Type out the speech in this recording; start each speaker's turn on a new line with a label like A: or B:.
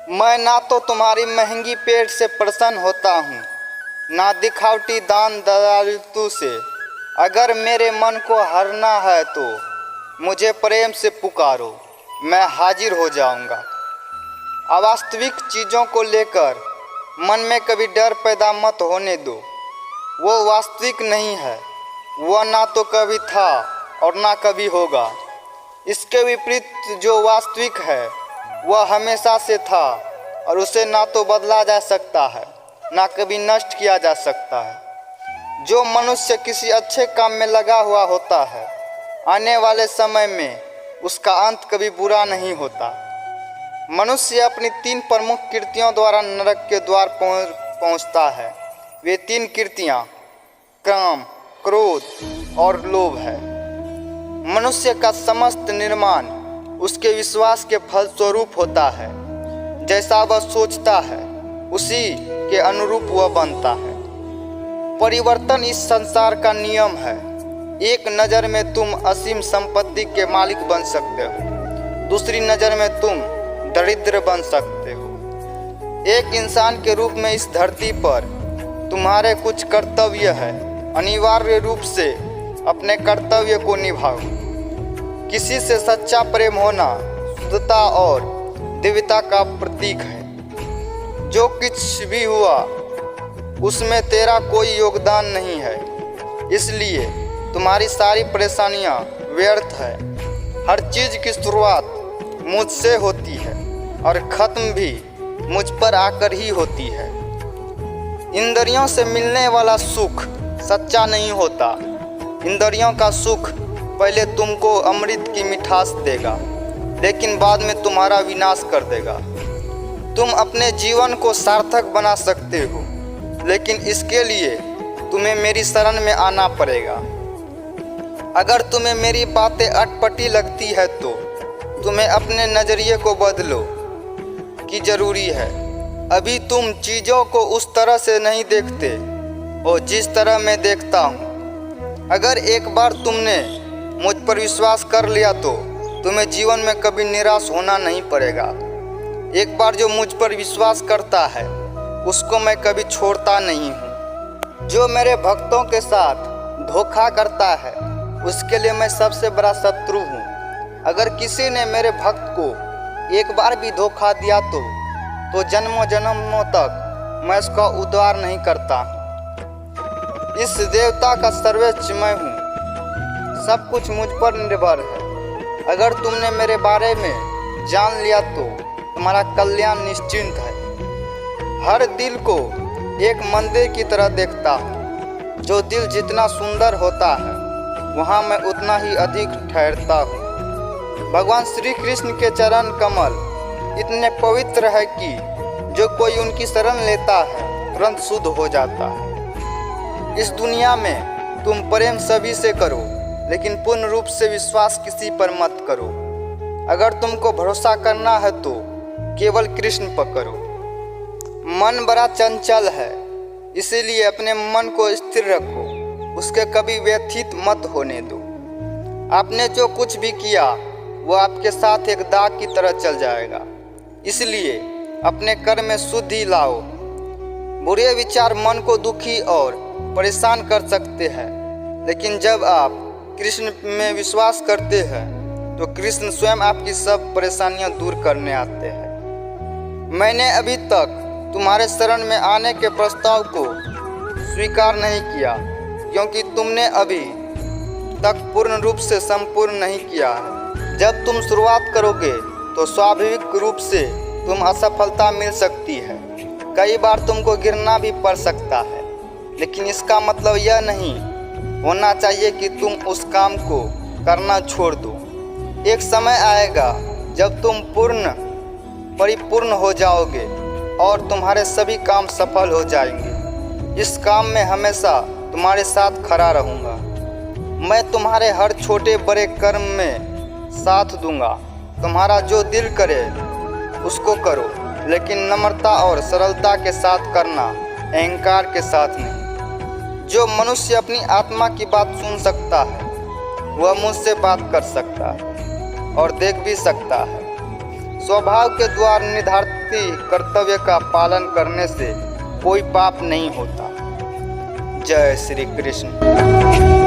A: मैं ना तो तुम्हारी महंगी पेट से प्रसन्न होता हूँ, ना दिखावटी दान दयालुता से। अगर मेरे मन को हरना है तो मुझे प्रेम से पुकारो, मैं हाजिर हो जाऊँगा। अवास्तविक चीज़ों को लेकर मन में कभी डर पैदा मत होने दो। वो वास्तविक नहीं है, वह ना तो कभी था और ना कभी होगा। इसके विपरीत जो वास्तविक है वह हमेशा से था और उसे ना तो बदला जा सकता है ना कभी नष्ट किया जा सकता है। जो मनुष्य किसी अच्छे काम में लगा हुआ होता है, आने वाले समय में उसका अंत कभी बुरा नहीं होता। मनुष्य अपनी 3 प्रमुख कृतियों द्वारा नरक के द्वार पहुंचता है। वे 3 कृतियाँ काम, क्रोध और लोभ है। मनुष्य का समस्त निर्माण उसके विश्वास के फलस्वरूप होता है। जैसा वह सोचता है उसी के अनुरूप वह बनता है। परिवर्तन इस संसार का नियम है। एक नज़र में तुम असीम संपत्ति के मालिक बन सकते हो, दूसरी नज़र में तुम दरिद्र बन सकते हो। एक इंसान के रूप में इस धरती पर तुम्हारे कुछ कर्तव्य है। अनिवार्य रूप से अपने कर्तव्य को निभाओ। किसी से सच्चा प्रेम होना शुद्धता और दिव्यता का प्रतीक है। जो कुछ भी हुआ उसमें तेरा कोई योगदान नहीं है, इसलिए तुम्हारी सारी परेशानियां व्यर्थ है। हर चीज़ की शुरुआत मुझसे होती है और ख़त्म भी मुझ पर आकर ही होती है। इंद्रियों से मिलने वाला सुख सच्चा नहीं होता। इंद्रियों का सुख पहले तुमको अमृत की मिठास देगा, लेकिन बाद में तुम्हारा विनाश कर देगा। तुम अपने जीवन को सार्थक बना सकते हो, लेकिन इसके लिए तुम्हें मेरी शरण में आना पड़ेगा। अगर तुम्हें मेरी बातें अटपटी लगती है तो तुम्हें अपने नज़रिए को बदलो कि ज़रूरी है। अभी तुम चीज़ों को उस तरह से नहीं देखते और जिस तरह मैं देखता हूँ। अगर एक बार तुमने मुझ पर विश्वास कर लिया तो तुम्हें जीवन में कभी निराश होना नहीं पड़ेगा। एक बार जो मुझ पर विश्वास करता है उसको मैं कभी छोड़ता नहीं हूँ। जो मेरे भक्तों के साथ धोखा करता है उसके लिए मैं सबसे बड़ा शत्रु हूँ। अगर किसी ने मेरे भक्त को एक बार भी धोखा दिया तो जन्मों जन्मों तक मैं उसका उद्धार नहीं करता। इस देवता का सर्वोच्च मैं हूँ, सब कुछ मुझ पर निर्भर है। अगर तुमने मेरे बारे में जान लिया तो तुम्हारा कल्याण निश्चिंत है। हर दिल को एक मंदिर की तरह देखता हूँ। जो दिल जितना सुंदर होता है वहाँ मैं उतना ही अधिक ठहरता हूँ। भगवान श्री कृष्ण के चरण कमल इतने पवित्र है कि जो कोई उनकी शरण लेता है तुरंत शुद्ध हो जाता है। इस दुनिया में तुम प्रेम सभी से करो, लेकिन पूर्ण रूप से विश्वास किसी पर मत करो। अगर तुमको भरोसा करना है तो केवल कृष्ण पर करो। मन बड़ा चंचल है, इसीलिए अपने मन को स्थिर रखो, उसके कभी व्यथित मत होने दो। आपने जो कुछ भी किया वो आपके साथ एक दाग की तरह चल जाएगा, इसलिए अपने कर्म में शुद्धि लाओ। बुरे विचार मन को दुखी और परेशान कर सकते हैं, लेकिन जब आप कृष्ण में विश्वास करते हैं तो कृष्ण स्वयं आपकी सब परेशानियां दूर करने आते हैं। मैंने अभी तक तुम्हारे शरण में आने के प्रस्ताव को स्वीकार नहीं किया, क्योंकि तुमने अभी तक पूर्ण रूप से संपूर्ण नहीं किया है। जब तुम शुरुआत करोगे तो स्वाभाविक रूप से तुम असफलता मिल सकती है। कई बार तुमको गिरना भी पड़ सकता है, लेकिन इसका मतलब यह नहीं होना चाहिए कि तुम उस काम को करना छोड़ दो। एक समय आएगा जब तुम परिपूर्ण हो जाओगे और तुम्हारे सभी काम सफल हो जाएंगे। इस काम में हमेशा तुम्हारे साथ खड़ा रहूँगा। मैं तुम्हारे हर छोटे बड़े कर्म में साथ दूंगा। तुम्हारा जो दिल करे उसको करो, लेकिन नम्रता और सरलता के साथ करना, अहंकार के साथ नहीं। जो मनुष्य अपनी आत्मा की बात सुन सकता है वह मुझसे बात कर सकता है और देख भी सकता है। स्वभाव के द्वारा निर्धारित कर्तव्य का पालन करने से कोई पाप नहीं होता। जय श्री कृष्ण।